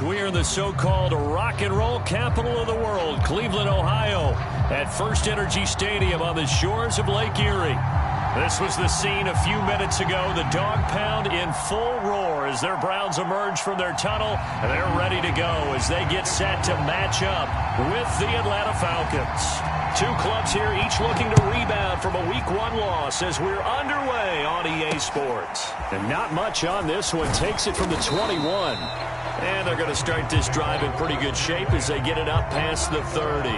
We're in the so-called rock and roll capital of the world, Cleveland, Ohio, at First Energy Stadium on the shores of Lake Erie. This was the scene a few minutes ago. The dog pound in full roar as their Browns emerge from their tunnel, and they're ready to go as they get set to match up with the Atlanta Falcons. Two clubs here, each looking to rebound from a Week 1 loss as we're underway on EA Sports. And not much on this one. Takes it from the 21. And they're going to start this drive in pretty good shape as they get it up past the 30.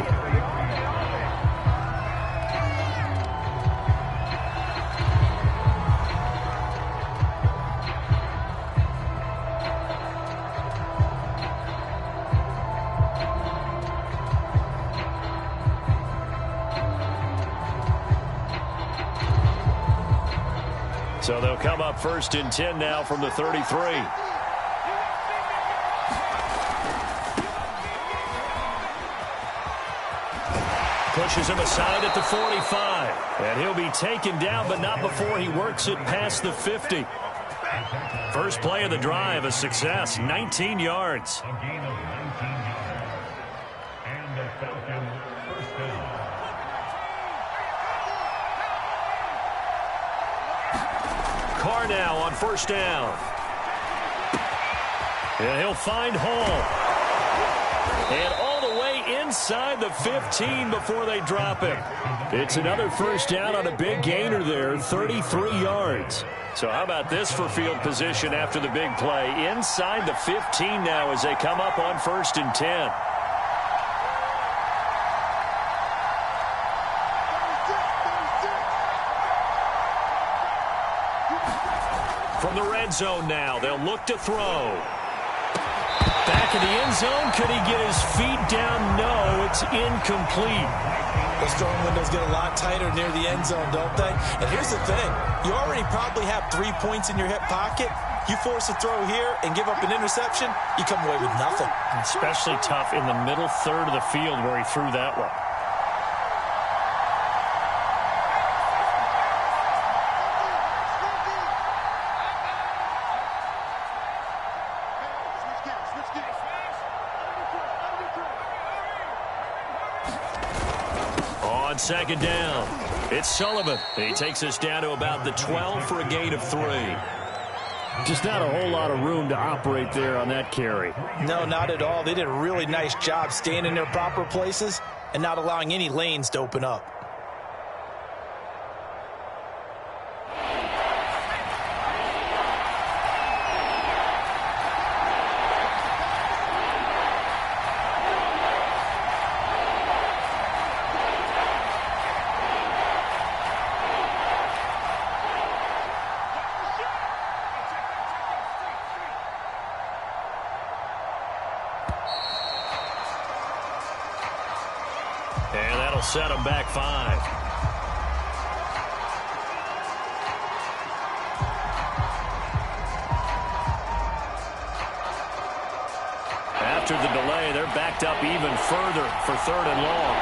So they'll come up 1st and 10 now from the 33. Pushes him aside at the 45. And he'll be taken down, but not before he works it past the 50. First play of the drive, a success, 19 yards. Carr now on 1st down. And he'll find Hall. And all the way inside the 15 before they drop him. It's another 1st down on a big gainer there, 33 yards. So how about this for field position after the big play? Inside the 15 now as they come up on 1st and 10. From the red zone now, they'll look to throw. Back in the end zone, could he get his feet down? No, it's incomplete. Those throwing windows get a lot tighter near the end zone, don't they? And here's the thing. You already probably have 3 points in your hip pocket. You force a throw here and give up an interception, you come away with nothing. Especially tough in the middle third of the field where he threw that one. On 2nd down, it's Sullivan. He takes us down to about the 12 for a gain of 3. Just not a whole lot of room to operate there on that carry. No, not at all. They did a really nice job staying in their proper places and not allowing any lanes to open up. And that'll set him back 5. After the delay, they're backed up even further for 3rd and long.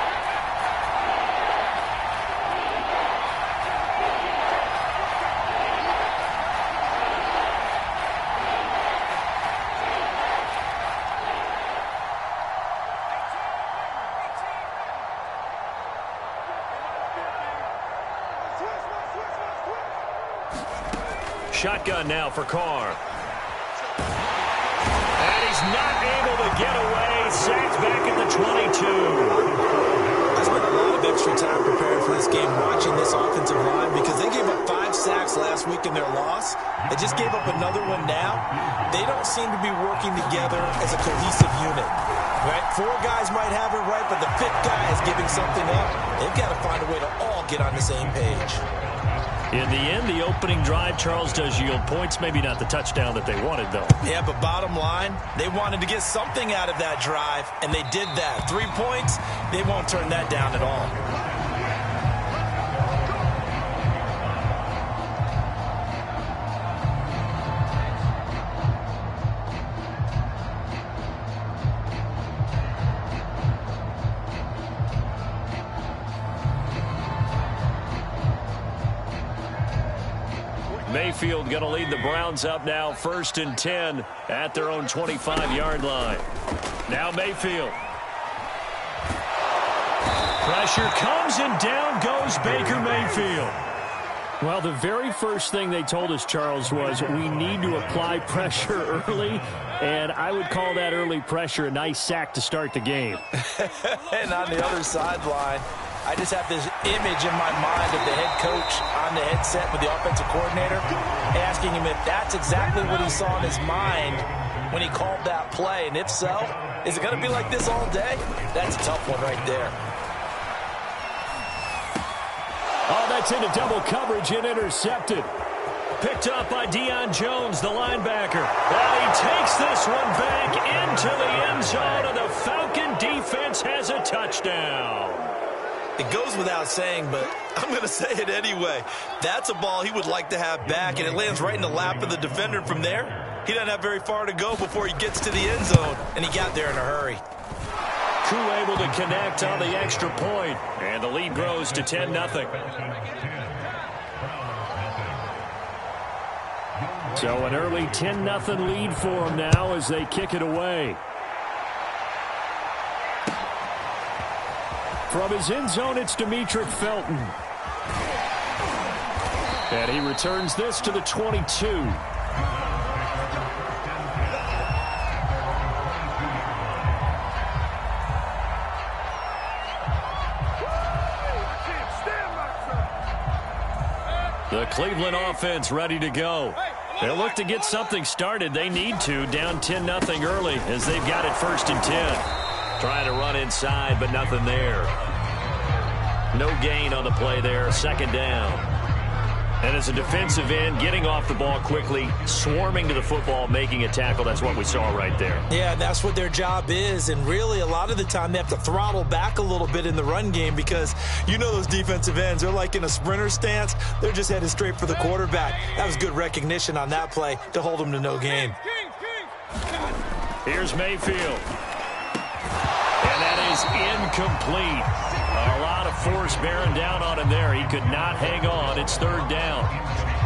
Shotgun now for Carr. And he's not able to get away. Sacked back at the 22. I spent a lot of extra time preparing for this game watching this offensive line because they gave up 5 sacks last week in their loss. They just gave up another one now. They don't seem to be working together as a cohesive unit. Right? 4 guys might have it right, but the 5th guy is giving something up. They've got to find a way to all get on the same page. In the end, the opening drive, Charles, does yield points. Maybe not the touchdown that they wanted, though. Yeah, but bottom line, they wanted to get something out of that drive, and they did that. 3 points, they won't turn that down at all. Mayfield going to lead the Browns up now 1st and 10 at their own 25-yard line. Now Mayfield. Pressure comes and down goes Baker Mayfield. Well, the very first thing they told us, Charles, was we need to apply pressure early, and I would call that early pressure a nice sack to start the game. And on the other sideline, I just have this image in my mind of the head coach on the headset with the offensive coordinator asking him if that's exactly what he saw in his mind when he called that play. And if so, is it going to be like this all day? That's a tough one right there. Oh, that's into double coverage and intercepted. Picked up by Deion Jones, the linebacker. And he takes this one back into the end zone, and the Falcon defense has a touchdown. It goes without saying, but I'm going to say it anyway. That's a ball he would like to have back, and it lands right in the lap of the defender. From there, he doesn't have very far to go before he gets to the end zone, and he got there in a hurry. Koo able to connect on the extra point, and the lead grows to 10-0. So an early 10-0 lead for them now as they kick it away. From his end zone, it's Demetric Felton. And he returns this to the 22. The Cleveland offense ready to go. They'll look to get something started. They need to, down 10-0 early as they've got it 1st and 10. Trying to run inside, but nothing there. No gain on the play there, 2nd down. And as a defensive end, getting off the ball quickly, swarming to the football, making a tackle. That's what we saw right there. Yeah, that's what their job is. And really, a lot of the time, they have to throttle back a little bit in the run game because you know those defensive ends, they're like in a sprinter stance. They're just headed straight for the quarterback. That was good recognition on that play to hold them to no gain. Here's Mayfield. And that is incomplete. A lot of force bearing down on him there. He could not hang on. It's 3rd down.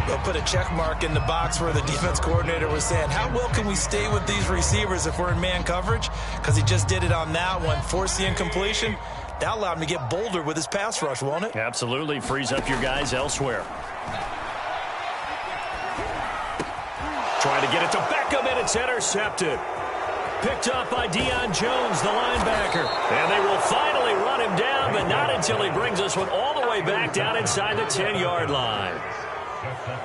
They'll put a check mark in the box where the defense coordinator was saying, how well can we stay with these receivers if we're in man coverage? Because he just did it on that one. Force the incompletion. That allowed him to get bolder with his pass rush, won't it? Absolutely. Frees up your guys elsewhere. Trying to get it to Beckham, and it's intercepted. Picked up by Deion Jones, the linebacker. And they will finally run him down, but not until he brings this one all the way back down inside the 10-yard line.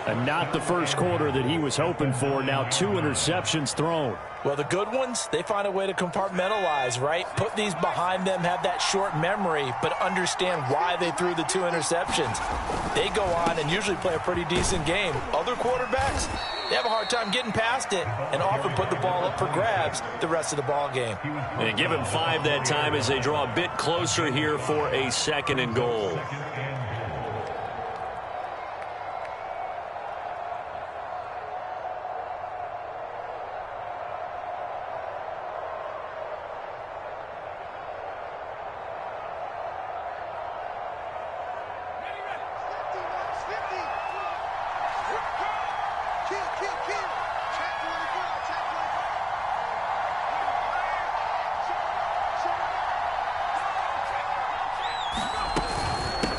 And not the first quarter that he was hoping for. Now 2 interceptions thrown. Well, the good ones, they find a way to compartmentalize, right? Put these behind them, have that short memory, but understand why they threw the 2 interceptions. They go on and usually play a pretty decent game. Other quarterbacks, they have a hard time getting past it and often put the ball up for grabs the rest of the ball game. And give him 5 that time as they draw a bit closer here for a 2nd and goal.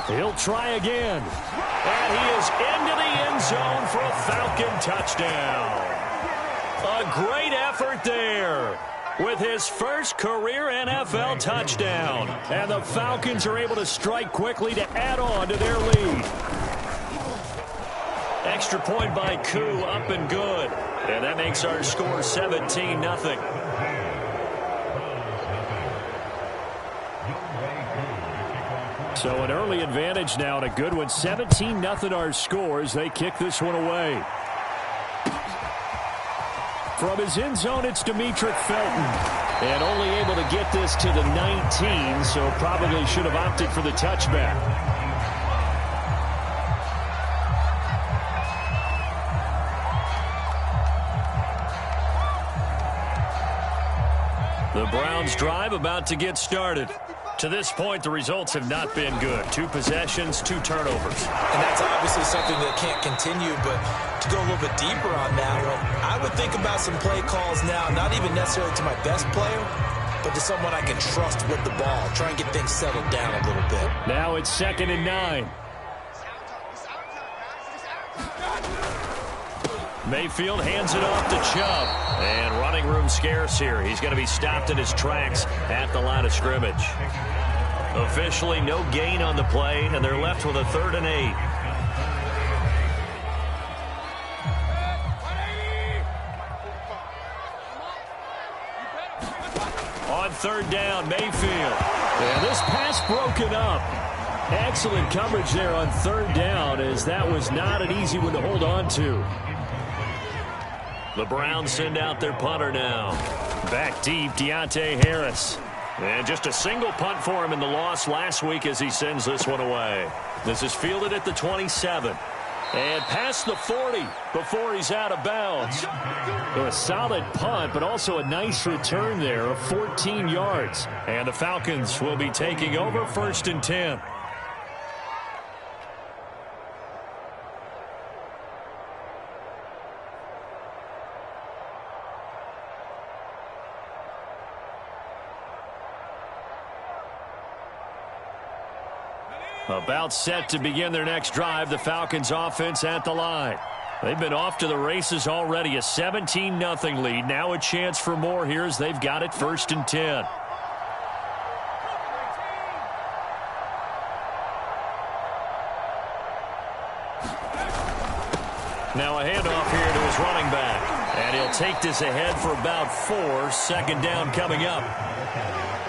He'll try again. And he is into the end zone for a Falcon touchdown. A great effort there with his first career NFL touchdown. And the Falcons are able to strike quickly to add on to their lead. Extra point by Koo, up and good. And that makes our score 17-0. So an early advantage now and a good one. 17-0 our score as they kick this one away. From his end zone, it's Demetric Felton. And only able to get this to the 19, so probably should have opted for the touchback. The Browns drive about to get started. To this point, the results have not been good. 2 possessions, 2 turnovers. And that's obviously something that can't continue, but to go a little bit deeper on that one, I would think about some play calls now, not even necessarily to my best player, but to someone I can trust with the ball. Try and get things settled down a little bit. Now it's 2nd and 9. Mayfield hands it off to Chubb. And running room scarce here. He's going to be stopped in his tracks at the line of scrimmage. Officially no gain on the play, and they're left with a 3rd and 8. On 3rd down, Mayfield. And this pass broken up. Excellent coverage there on 3rd down, as that was not an easy one to hold on to. The Browns send out their punter now. Back deep, Deontay Harris. And just a single punt for him in the loss last week as he sends this one away. This is fielded at the 27. And past the 40 before he's out of bounds. So a solid punt, but also a nice return there of 14 yards. And the Falcons will be taking over 1st and 10. About set to begin their next drive, the Falcons offense at the line. They've been off to the races already, a 17-0 lead. Now a chance for more here as they've got it 1st and 10. Now a handoff here to his running back. And he'll take this ahead for about 4. 2nd down coming up.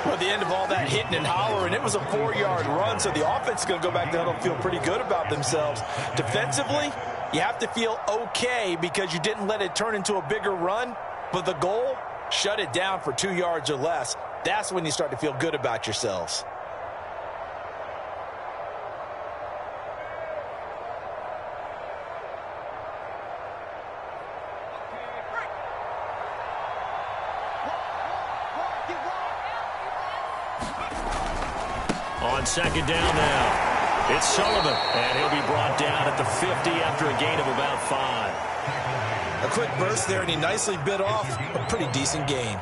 Well, at the end of all that hitting and hollering, it was a 4-yard run, so the offense is going to go back there and feel pretty good about themselves. Defensively, you have to feel okay because you didn't let it turn into a bigger run, but the goal, shut it down for 2 yards or less. That's when you start to feel good about yourselves. On 2nd down now, it's Sullivan, and he'll be brought down at the 50 after a gain of about 5. A quick burst there, and he nicely bit off a pretty decent gain.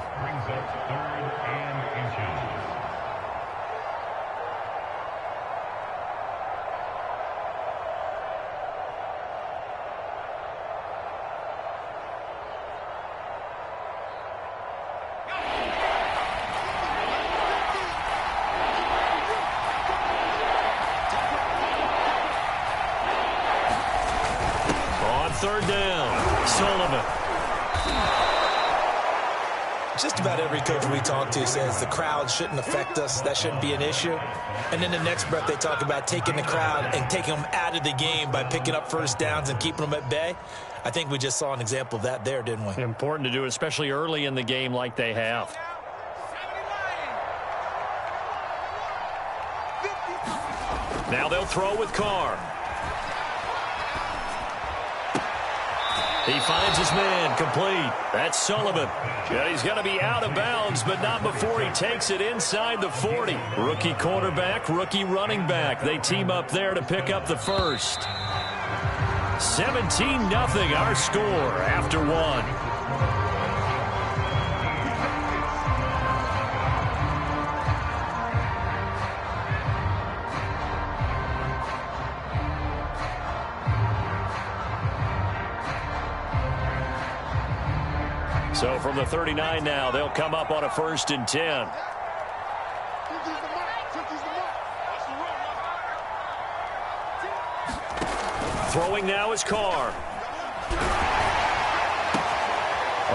On 3rd down, Sullivan. Just about every coach we talk to says the crowd shouldn't affect us. That shouldn't be an issue. And then the next breath they talk about taking the crowd and taking them out of the game by picking up 1st downs and keeping them at bay. I think we just saw an example of that there, didn't we? Important to do, especially early in the game like they have. Now they'll throw with Carr. He finds his man, complete. That's Sullivan. Yeah, he's going to be out of bounds, but not before he takes it inside the 40. Rookie quarterback, rookie running back. They team up there to pick up the first. 17-0 our score after 1. So from the 39 now, they'll come up on a 1st and 10. Throwing now is Carr.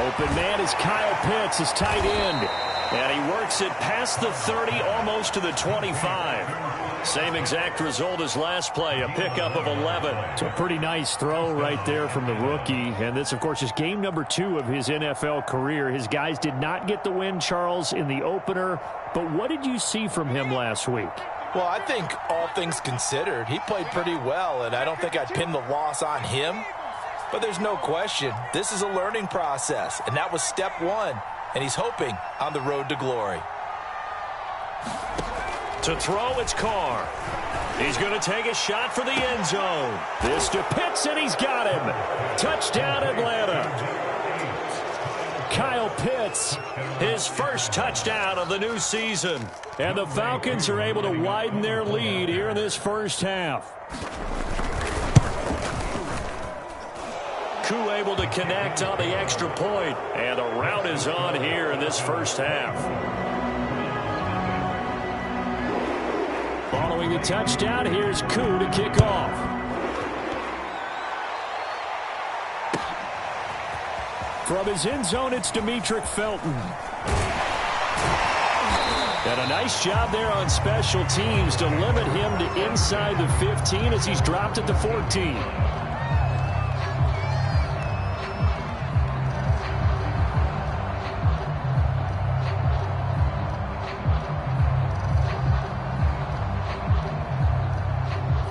Open man is Kyle Pitts, his tight end. And he works it past the 30, almost to the 25. Same exact result as last play, a pickup of 11. It's a pretty nice throw right there from the rookie. And this, of course, is game number 2 of his NFL career. His guys did not get the win, Charles, in the opener. But what did you see from him last week? Well, I think all things considered, he played pretty well, and I don't think I'd pin the loss on him. But there's no question, this is a learning process, and that was step 1. And he's hoping on the road to glory. To throw, it's Carr. He's going to take a shot for the end zone. This to Pitts, and he's got him. Touchdown, Atlanta. Kyle Pitts, his first touchdown of the new season. And the Falcons are able to widen their lead here in this first half. Koo able to connect on the extra point. And the route is on here in this first half. Following the touchdown, here's Koo to kick off. From his end zone, it's Demetric Felton. And a nice job there on special teams to limit him to inside the 15 as he's dropped at the 14.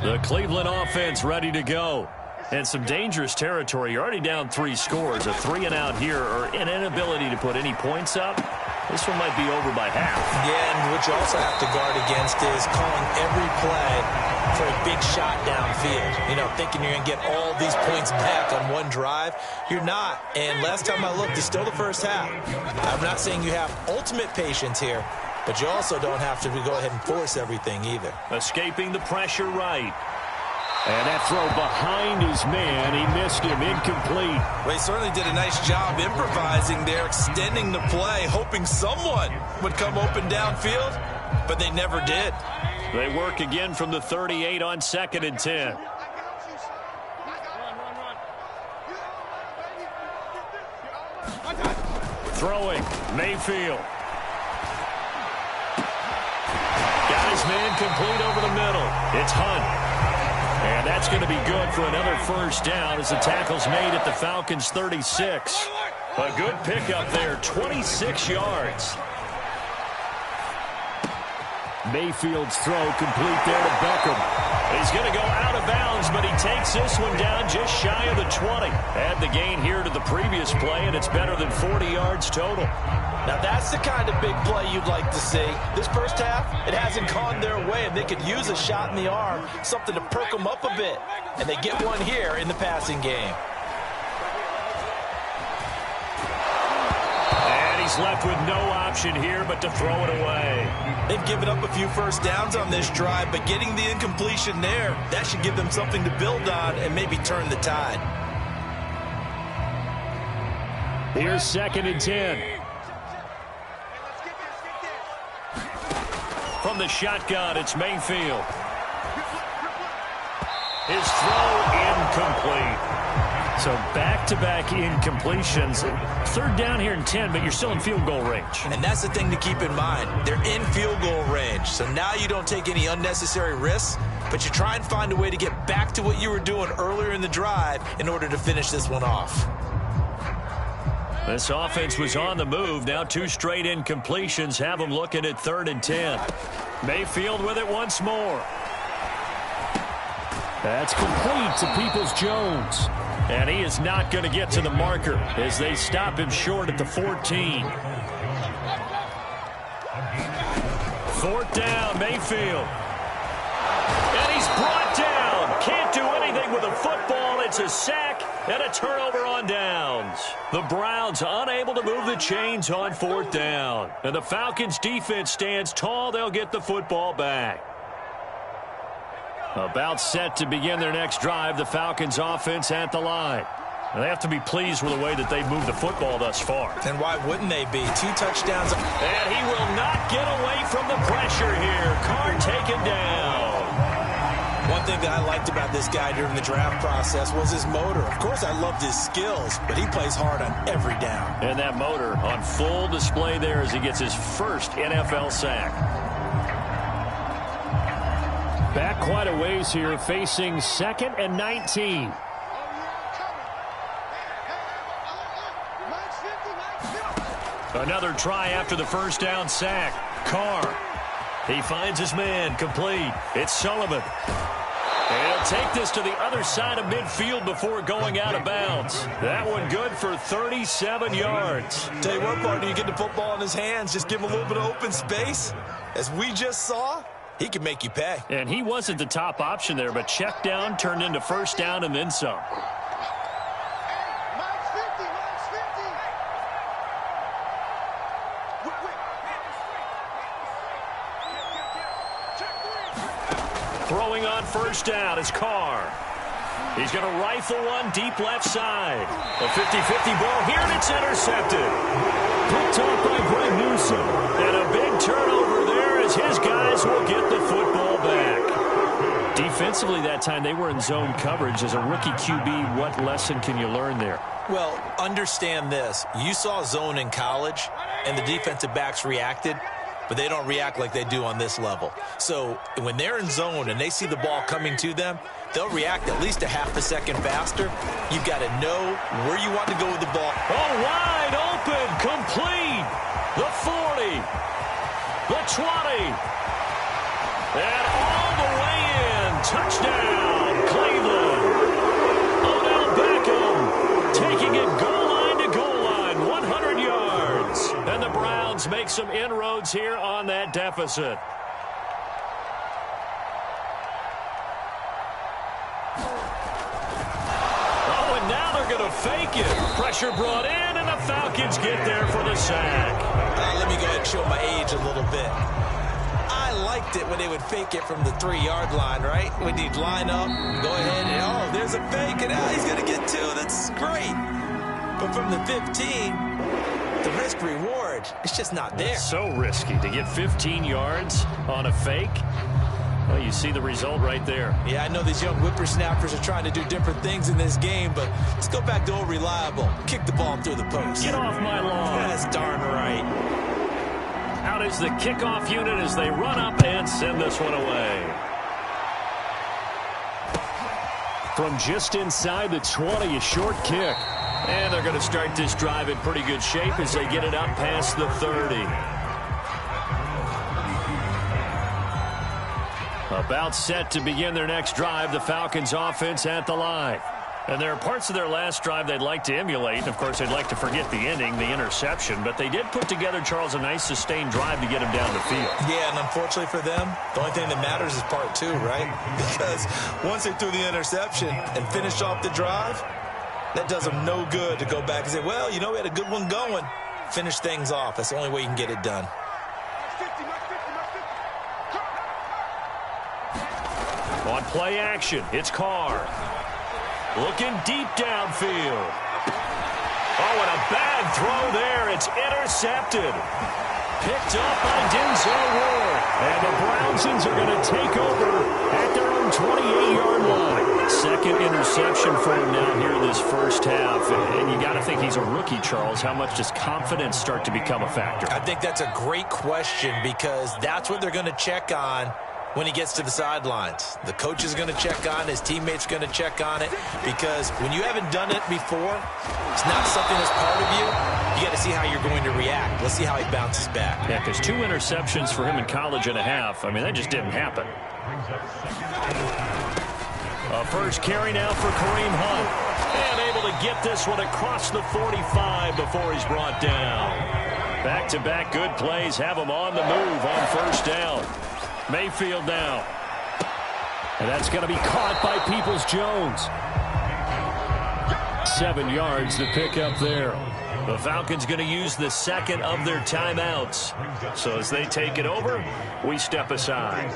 The Cleveland offense ready to go. And some dangerous territory. You're already down 3 scores. A 3-and-out here or an inability to put any points up. This one might be over by half. Yeah, and what you also have to guard against is calling every play for a big shot downfield. You know, thinking you're going to get all these points back on one drive. You're not. And last time I looked, it's still the first half. I'm not saying you have ultimate patience here, but you also don't have to go ahead and force everything either. Escaping the pressure right. And that throw behind his man. He missed him. Incomplete. Well, he certainly did a nice job improvising there, extending the play, hoping someone would come open downfield, but they never did. They work again from the 38 on 2nd and 10. Throwing, Mayfield. Got his man complete over the middle. It's Hunt. And that's going to be good for another first down as the tackle's made at the Falcons' 36. A good pickup there, 26 yards. Mayfield's throw complete there to Beckham. He's going to go out of bounds, but he takes this one down just shy of the 20. Add the gain here to the previous play, and it's better than 40 yards total. Now, that's the kind of big play you'd like to see. This first half, it hasn't gone their way, and they could use a shot in the arm, something to perk them up a bit. And they get one here in the passing game. And he's left with no option here but to throw it away. They've given up a few first downs on this drive, but getting the incompletion there, that should give them something to build on and maybe turn the tide. Here's 2nd and 10. From the shotgun, it's Mayfield. His throw incomplete. So back-to-back incompletions. 3rd down here and 10, but you're still in field goal range. And that's the thing to keep in mind. They're in field goal range. So now you don't take any unnecessary risks, but you try and find a way to get back to what you were doing earlier in the drive in order to finish this one off. This offense was on the move. Now 2 straight incompletions have them looking at 3rd and 10. Mayfield with it once more. That's complete to Peoples-Jones. And he is not going to get to the marker as they stop him short at the 14. 4th down, Mayfield. And he's brought down. Can't do anything with a football. It's a sack and a turnover on downs. The Browns unable to move the chains on 4th down. And the Falcons defense stands tall. They'll get the football back. About set to begin their next drive, the Falcons offense at the line. And they have to be pleased with the way that they've moved the football thus far. And why wouldn't they be? 2 touchdowns. And he will not get away from the pressure here. Carr taken down. One thing that I liked about this guy during the draft process was his motor. Of course, I loved his skills, but he plays hard on every down. And that motor on full display there as he gets his first NFL sack. Back quite a ways here, facing 2nd and 19. Another try after the first down sack. Carr. He finds his man complete. It's Sullivan. And he'll take this to the other side of midfield before going out of bounds. That one good for 37 yards. Tell you what, partner, you get the football in his hands, just give him a little bit of open space. As we just saw, he can make you pay. And he wasn't the top option there, but check down turned into first down and then some. Throwing on first down is Carr. He's going to rifle one deep left side. A 50-50 ball here, and it's intercepted. Picked off by Greg Newsom. And a big turnover there as his guys will get the football back. Defensively that time, they were in zone coverage. As a rookie QB, what lesson can you learn there? Well, understand this. You saw zone in college, and the defensive backs reacted, but they don't react like they do on this level. So when they're in zone and they see the ball coming to them, they'll react at least a half a second faster. You've got to know where you want to go with the ball. Oh, wide open, complete. The 40, the 20, and all the way in. Touchdown, Cleveland. Odell Beckham taking it goal line to goal line, 100 yards. And the Browns make some inroads here on that deficit. Fake it. Pressure brought in, and the Falcons get there for the sack. Let me go ahead and show my age a little bit. I liked it when they would fake it from the 3-yard line, right? When you'd line up, go ahead, and oh, there's a fake, and he's going to get 2. That's great. But from the 15, the risk-reward, it's just not there. It's so risky to get 15 yards on a fake. Well, you see the result right there. Yeah, I know these young whippersnappers are trying to do different things in this game, but let's go back to old reliable. Kick the ball through the post. Get off my lawn. That's darn right. Out is the kickoff unit as they run up and send this one away. From just inside the 20, a short kick. And they're going to start this drive in pretty good shape as they get it up past the 30. About set to begin their next drive, the Falcons offense at the line. And there are parts of their last drive they'd like to emulate. Of course, they'd like to forget the ending, the interception. But they did put together, Charles, a nice sustained drive to get him down the field. Yeah, and unfortunately for them, the only thing that matters is part 2, right? Because once they threw the interception and finished off the drive, that does them no good to go back and say, well, you know, we had a good one going. Finish things off. That's the only way you can get it done. On play action, it's Carr. Looking deep downfield. Oh, and a bad throw there. It's intercepted. Picked up by Denzel Ward. And the Brownsons are going to take over at their own 28-yard line. Second interception for him now here in this first half. And you got to think he's a rookie, Charles. How much does confidence start to become a factor? I think that's a great question because that's what they're going to check on when he gets to the sidelines. The coach is going to check on, his teammates are going to check on it, because when you haven't done it before, it's not something that's part of you. You got to see how you're going to react. Let's see how he bounces back. Yeah, because 2 interceptions for him in college and a half. I mean, that just didn't happen. A first carry now for Kareem Hunt. And able to get this one across the 45 before he's brought down. Back-to-back good plays have him on the move on first down. Mayfield now. And that's going to be caught by Peoples-Jones. 7 yards to pick up there. The Falcons going to use the second of their timeouts. So as they take it over, we step aside.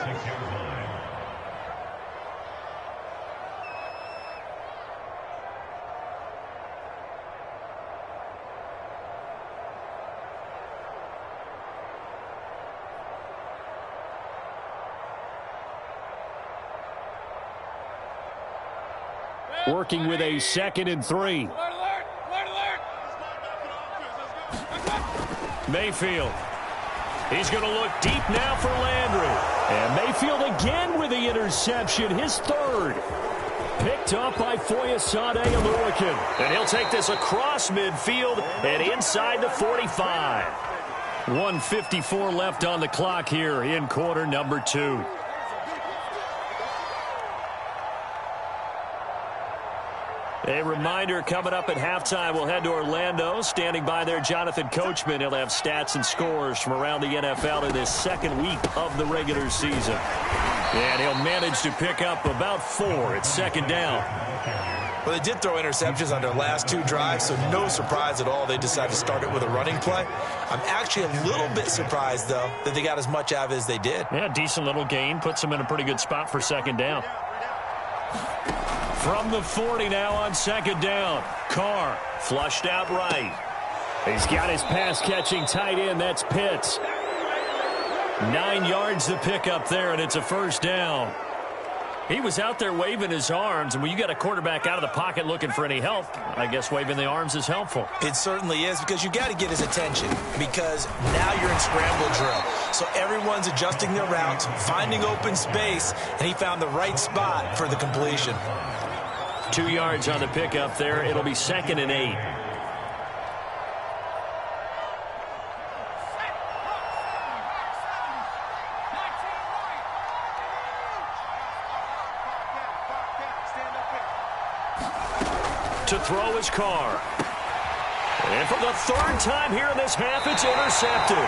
Working with a 2nd and 3. Mayfield. He's going to look deep now for Landry. And Mayfield again with the interception, his 3rd. Picked up by Foyesade Oluokun. And he'll take this across midfield and inside the 45. 1:54 left on the clock here in quarter number 2. A reminder coming up at halftime, we'll head to Orlando. Standing by there, Jonathan Coachman. He'll have stats and scores from around the NFL in this second week of the regular season. And he'll manage to pick up about 4. It's second down. Well, they did throw interceptions on their last 2 drives, so no surprise at all they decided to start it with a running play. I'm actually a little bit surprised, though, that they got as much out of it as they did. Yeah, decent little gain. Puts them in a pretty good spot for second down. From the 40 now on second down. Carr flushed out right. He's got his pass-catching tight end. That's Pitts. 9 yards to pick up there, and it's a first down. He was out there waving his arms, and when you got a quarterback out of the pocket looking for any help, I guess waving the arms is helpful. It certainly is, because you got to get his attention, because now you're in scramble drill. So everyone's adjusting their routes, finding open space, and he found the right spot for the completion. 2 yards on the pickup there. It'll be second and 8. To throw his Carr. And for the 3rd time here in this half, it's intercepted.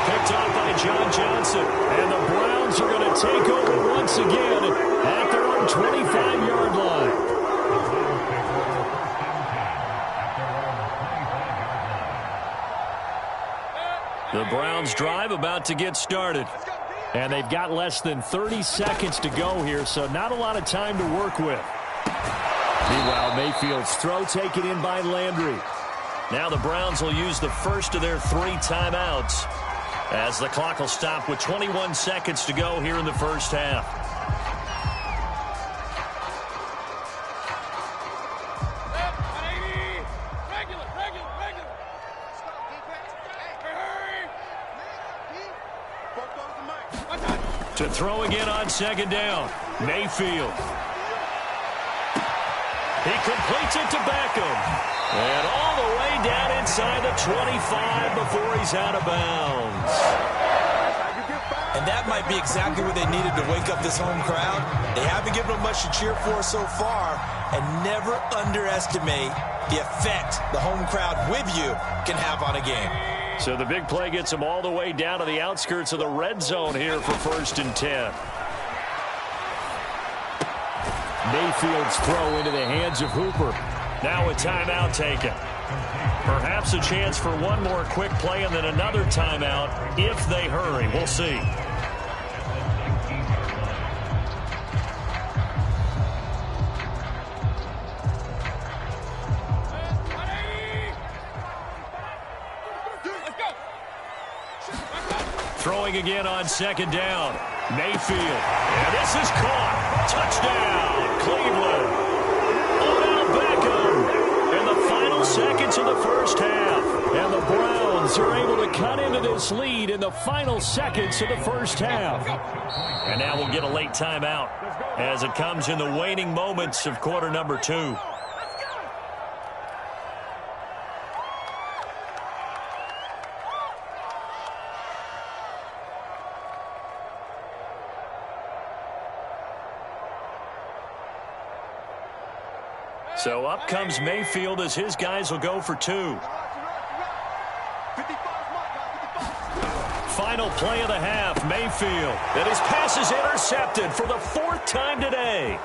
Picked off by John Johnson. And the Browns are going to take over once again at their own 25-yard line. The Browns drive about to get started. And they've got less than 30 seconds to go here, so not a lot of time to work with. Meanwhile, Mayfield's throw taken in by Landry. Now the Browns will use the first of their 3 timeouts as the clock will stop with 21 seconds to go here in the first half. To throw again on second down, Mayfield. He completes it to Beckham. And all the way down inside the 25 before he's out of bounds. And that might be exactly what they needed to wake up this home crowd. They haven't given them much to cheer for so far. And never underestimate the effect the home crowd with you can have on a game. So the big play gets them all the way down to the outskirts of the red zone here for 1st and 10. Mayfield's throw into the hands of Hooper. Now a timeout taken. Perhaps a chance for one more quick play and then another timeout if they hurry. We'll see. Throwing again on second down. Mayfield. And this is caught. Touchdown, Cleveland. Odell Beckham in the final seconds of the first half. And the Browns are able to cut into this lead in the final seconds of the first half. And now we'll get a late timeout as it comes in the waning moments of quarter number 2. So up comes Mayfield as his guys will go for 2. Final play of the half, Mayfield. And his pass is intercepted for the 4th time today.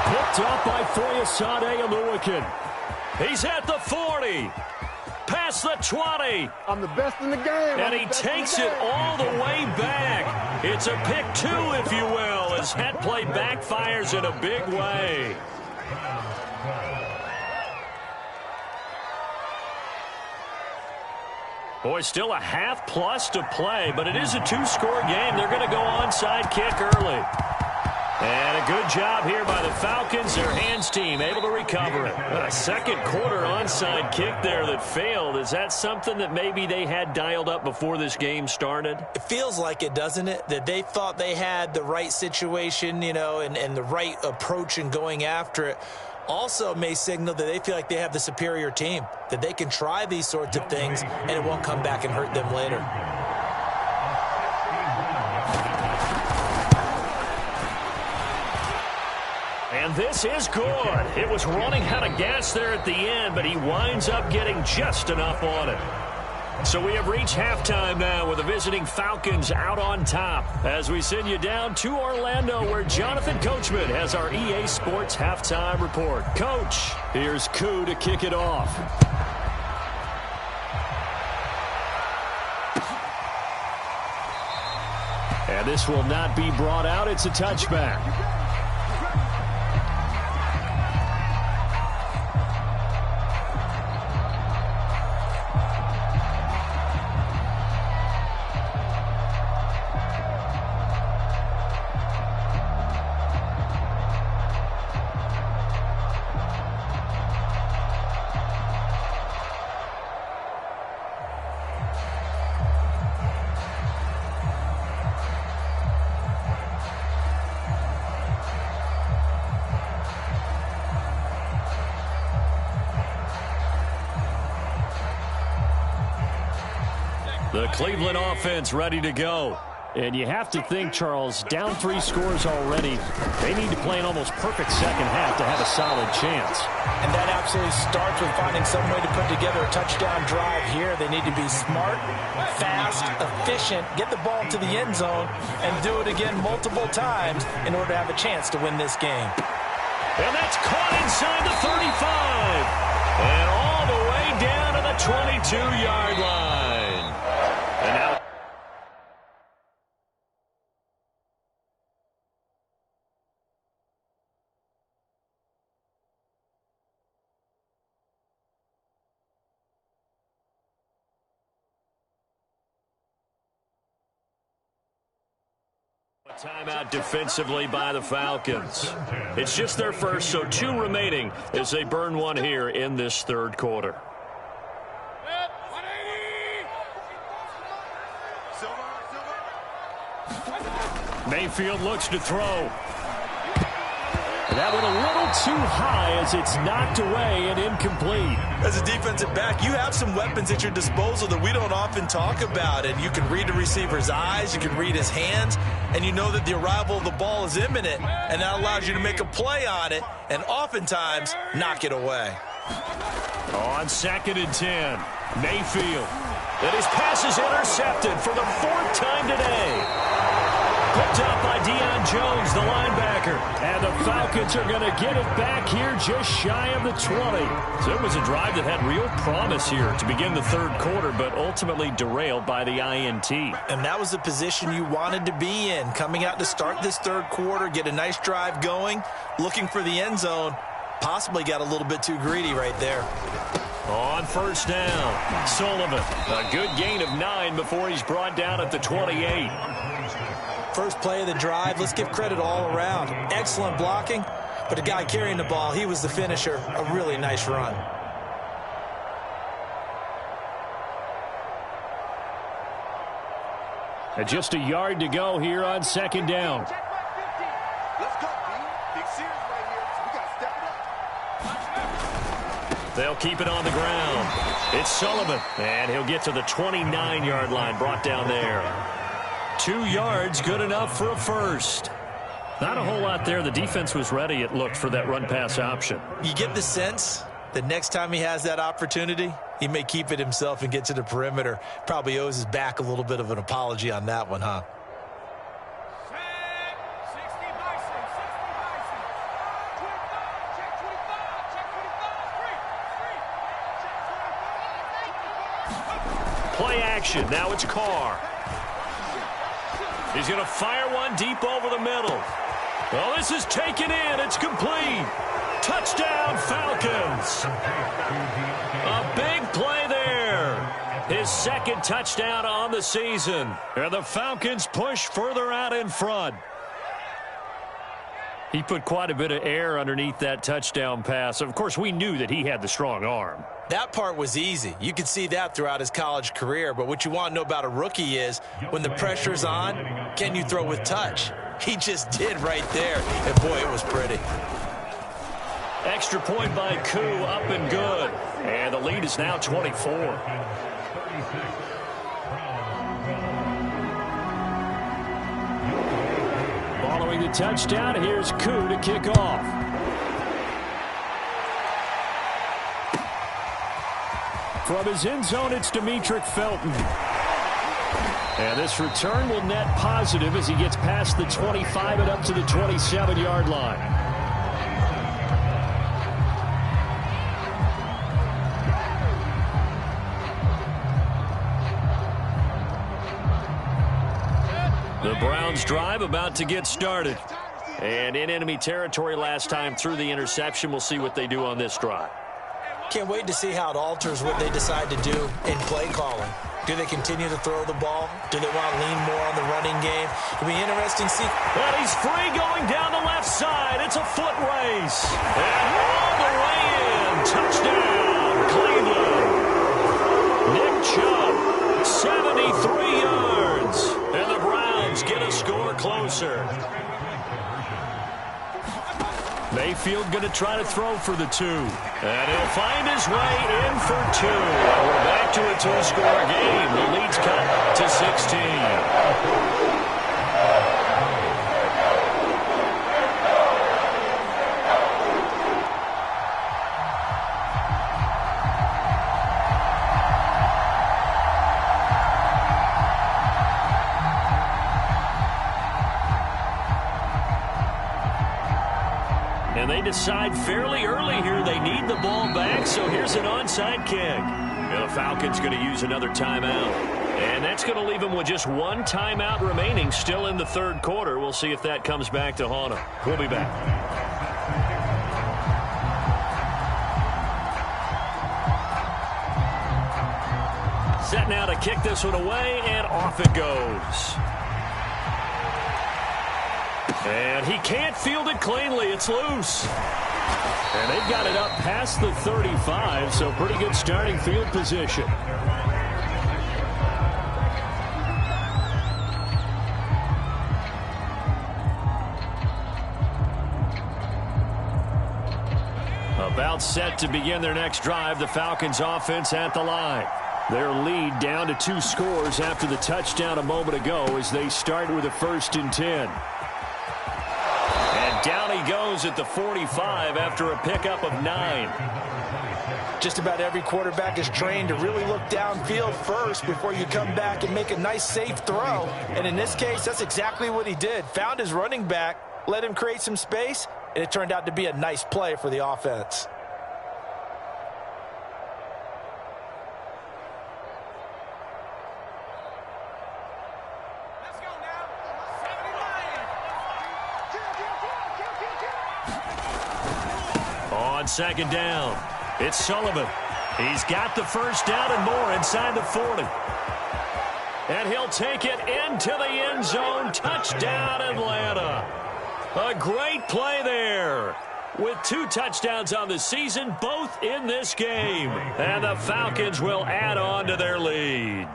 Picked up by Foyesade Oluwakin. He's at the 40. Past the 20. I'm the best in the game. And he takes it all the way back. It's a pick 2, if you will, as that play backfires in a big way. Boy, still a half plus to play, but it is a 2-score game. They're going to go onside kick early. And a good job here by the Falcons, their hands team, able to recover it. A second quarter onside kick there that failed. Is that something that maybe they had dialed up before this game started? It feels like it, doesn't it? That they thought they had the right situation, you know, and the right approach in going after it. Also may signal that they feel like they have the superior team, that they can try these sorts of things and it won't come back and hurt them later. And this is good. It was running out of gas there at the end, but he winds up getting just enough on it. So we have reached halftime now with the visiting Falcons out on top as we send you down to Orlando where Jonathan Coachman has our EA Sports halftime report. Coach, here's Koo to kick it off. And this will not be brought out. It's a touchback. The Cleveland offense ready to go. And you have to think, Charles, down 3 scores already. They need to play an almost perfect second half to have a solid chance. And that absolutely starts with finding some way to put together a touchdown drive here. They need to be smart, fast, efficient, get the ball to the end zone, and do it again multiple times in order to have a chance to win this game. And that's caught inside the 35. And all the way down to the 22-yard line. And now timeout defensively by the Falcons. It's just their first, so 2 remaining as they burn one here in this third quarter. Mayfield looks to throw. That went a little too high as it's knocked away and incomplete. As a defensive back, you have some weapons at your disposal that we don't often talk about. And you can read the receiver's eyes, you can read his hands, and you know that the arrival of the ball is imminent. And that allows you to make a play on it and oftentimes knock it away. On 2nd and 10, Mayfield. And his pass is intercepted for the 4th time today. Picked up by Deion Jones, the linebacker. And the Falcons are going to get it back here just shy of the 20. So it was a drive that had real promise here to begin the third quarter, but ultimately derailed by the INT. And that was the position you wanted to be in, coming out to start this third quarter, get a nice drive going, looking for the end zone. Possibly got a little bit too greedy right there. On 1st down, Sullivan. A good gain of 9 before he's brought down at the 28. First play of the drive, let's give credit all around. Excellent blocking, but the guy carrying the ball, he was the finisher. A really nice run. And just a yard to go here on 2nd down. Let's go, B. Big series right here, so we got to step it up. They'll keep it on the ground. It's Sullivan, and he'll get to the 29-yard line, brought down there. 2 yards, good enough for a first. Not a whole lot there. The defense was ready, it looked, for that run-pass option. You get the sense that next time he has that opportunity, he may keep it himself and get to the perimeter. Probably owes his back a little bit of an apology on that one, huh? Play action. Now it's Carr. He's going to fire one deep over the middle. Well, this is taken in. It's complete. Touchdown, Falcons. A big play there. His 2nd touchdown on the season. And the Falcons push further out in front. He put quite a bit of air underneath that touchdown pass. Of course, we knew that he had the strong arm. That part was easy. You could see that throughout his college career. But what you want to know about a rookie is when the pressure's on, can you throw with touch? He just did right there. And, boy, it was pretty. Extra point by Koo, up and good. And the lead is now 24. Throwing the touchdown, here's Koo to kick off. From his end zone, it's Demetric Felton. And this return will net positive as he gets past the 25 and up to the 27-yard line. The Browns drive about to get started. And in enemy territory last time through the interception. We'll see what they do on this drive. Can't wait to see how it alters what they decide to do in play calling. Do they continue to throw the ball? Do they want to lean more on the running game? It'll be interesting to see. And he's free going down the left side. It's a foot race. And all the way in. Touchdown, Cleveland. Nick Chubb, 73 yards. And the Browns get a score closer. Mayfield going to try to throw for the 2. And he'll find his way in for 2. And we're back to a 2-score game. The lead's cut to 16. And they decide fairly early here they need the ball back, so here's an onside kick. And the Falcons going to use another timeout. And that's going to leave them with just one timeout remaining still in the third quarter. We'll see if that comes back to haunt them. We'll be back. Set now to kick this one away, and off it goes. And he can't field it cleanly. It's loose. And they've got it up past the 35, so pretty good starting field position. About set to begin their next drive. The Falcons offense at the line. Their lead down to 2 scores after the touchdown a moment ago as they start with a 1st and 10. Down he goes at the 45 after a pickup of 9. Just about every quarterback is trained to really look downfield first before you come back and make a nice, safe throw. And in this case, that's exactly what he did. Found his running back, let him create some space, and it turned out to be a nice play for the offense. On 2nd down, it's Sullivan. He's got the first down and more inside the 40. And he'll take it into the end zone. Touchdown, Atlanta. A great play there. With 2 touchdowns on the season, both in this game. And the Falcons will add on to their lead.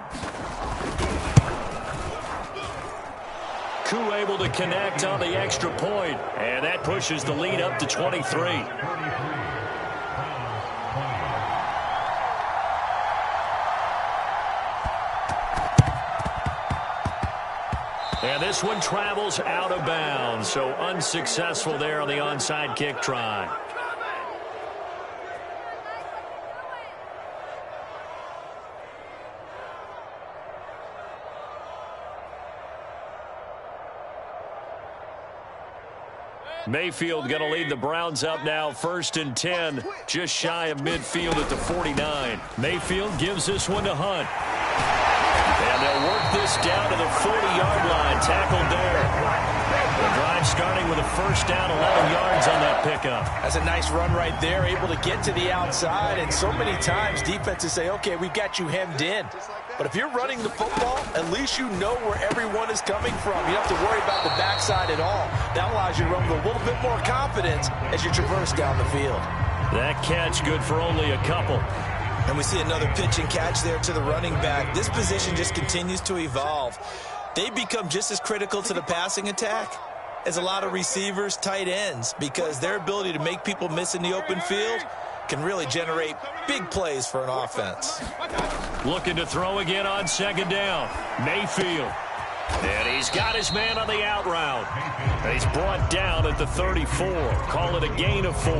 Koo able to connect on the extra point. And that pushes the lead up to 23. And this one travels out of bounds, so unsuccessful there on the onside kick try. Mayfield going to lead the Browns up now, 1st and 10, just shy of midfield at the 49. Mayfield gives this one to Hunt. And they'll work this down to the 40-yard line, tackled there. The drive starting with a 1st down, 11 yards on that pickup. That's a nice run right there, able to get to the outside. And so many times defenses say, okay, we've got you hemmed in. But if you're running the football, at least you know where everyone is coming from. You don't have to worry about the backside at all. That allows you to run with a little bit more confidence as you traverse down the field. That catch good for only a couple. And we see another pitch and catch there to the running back. This position just continues to evolve. They become just as critical to the passing attack as a lot of receivers, tight ends, because their ability to make people miss in the open field can really generate big plays for an offense. Looking to throw again on 2nd down. Mayfield. And he's got his man on the out route. He's brought down at the 34. Call it a gain of 4.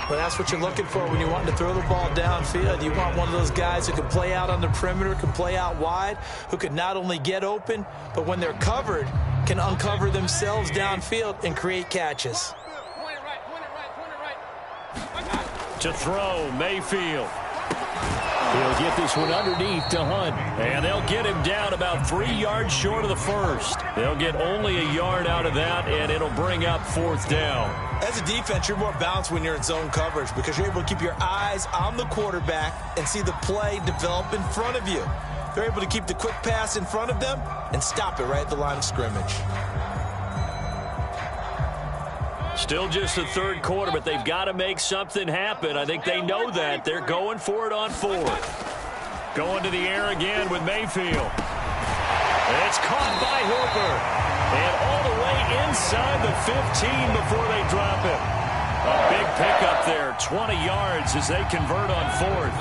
Well, that's what you're looking for when you want to throw the ball downfield. You want one of those guys who can play out on the perimeter, can play out wide, who can not only get open, but when they're covered, can uncover themselves downfield and create catches. To throw, Mayfield. He'll get this one underneath to Hunt. And they'll get him down about 3 yards short of the first. They'll get only a yard out of that, and it'll bring up 4th down. As a defense, you're more balanced when you're in zone coverage because you're able to keep your eyes on the quarterback and see the play develop in front of you. They're able to keep the quick pass in front of them and stop it right at the line of scrimmage. Still just the third quarter, but they've got to make something happen. I think they know that. They're going for it on 4th. Going to the air again with Mayfield. It's caught by Hooper. And all the way inside the 15 before they drop it. A big pickup there, 20 yards as they convert on 4th.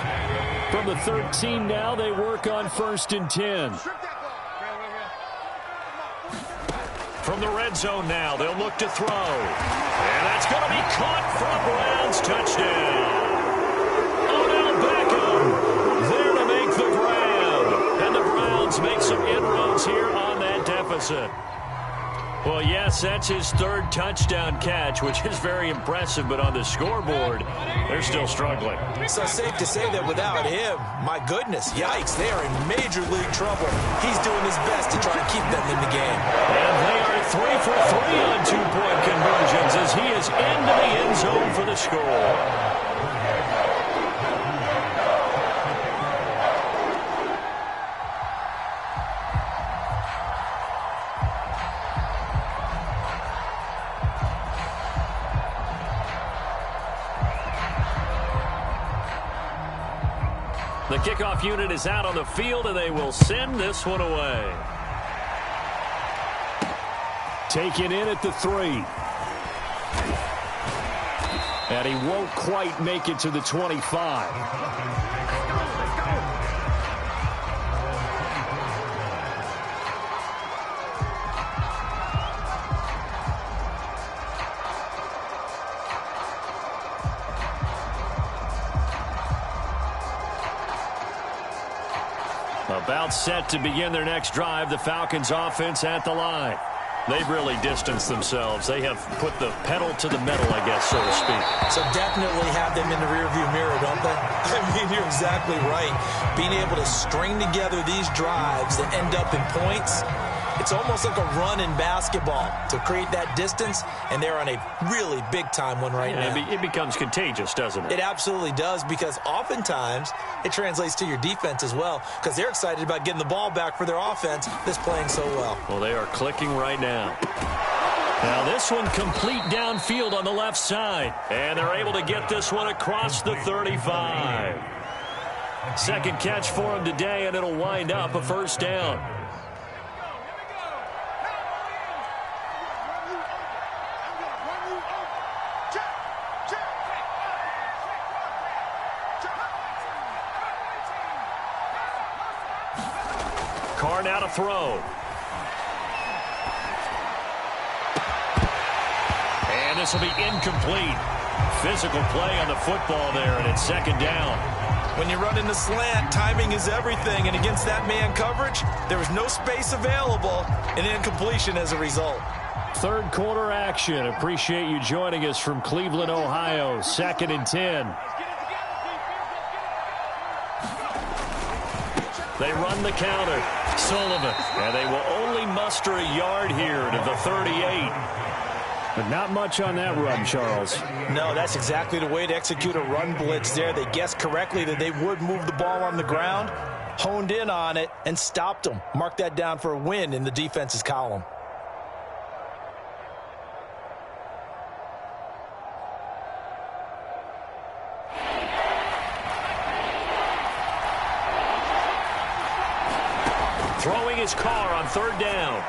From the 13 now, they work on 1st and 10. From the red zone now, they'll look to throw. And that's going to be caught for a Browns touchdown. Odell Beckham there to make the grab. And the Browns make some inroads here on that deficit. Well, yes, that's his 3rd touchdown catch, which is very impressive, but on the scoreboard, they're still struggling. So safe to say that without him, my goodness, yikes, they are in major league trouble. He's doing his best to try to keep them in the game. And they are 3 for 3 on 2-point conversions as he is into the end zone for the score. The kickoff unit is out on the field, and they will send this one away. Taken in at the 3. And he won't quite make it to the 25. About set to begin their next drive, the Falcons offense at the line. They've really distanced themselves. They have put the pedal to the metal, I guess, so to speak. So definitely have them in the rearview mirror, don't they? I mean, you're exactly right. Being able to string together these drives that end up in points, it's almost like a run in basketball to create that distance, and they're on a really big-time one right now. It becomes contagious, doesn't it? It absolutely does, because oftentimes it translates to your defense as well, because they're excited about getting the ball back for their offense that's playing so well. Well, they are clicking right now. Now this one complete downfield on the left side, and they're able to get this one across the 35. Second catch for him today, and it'll wind up a 1st down. Carr now to throw. And this will be incomplete. Physical play on the football there, and it's 2nd down. When you run in the slant, timing is everything, and against that man coverage, there was no space available, and incompletion as a result. 3rd quarter action. Appreciate you joining us from Cleveland, Ohio. 2nd and 10. They run the counter. Sullivan. And they will only muster a yard here to the 38. But not much on that run, Charles. No, that's exactly the way to execute a run blitz there. They guessed correctly that they would move the ball on the ground, honed in on it, and stopped them. Mark that down for a win in the defense's column. Throwing his Carr on 3rd down.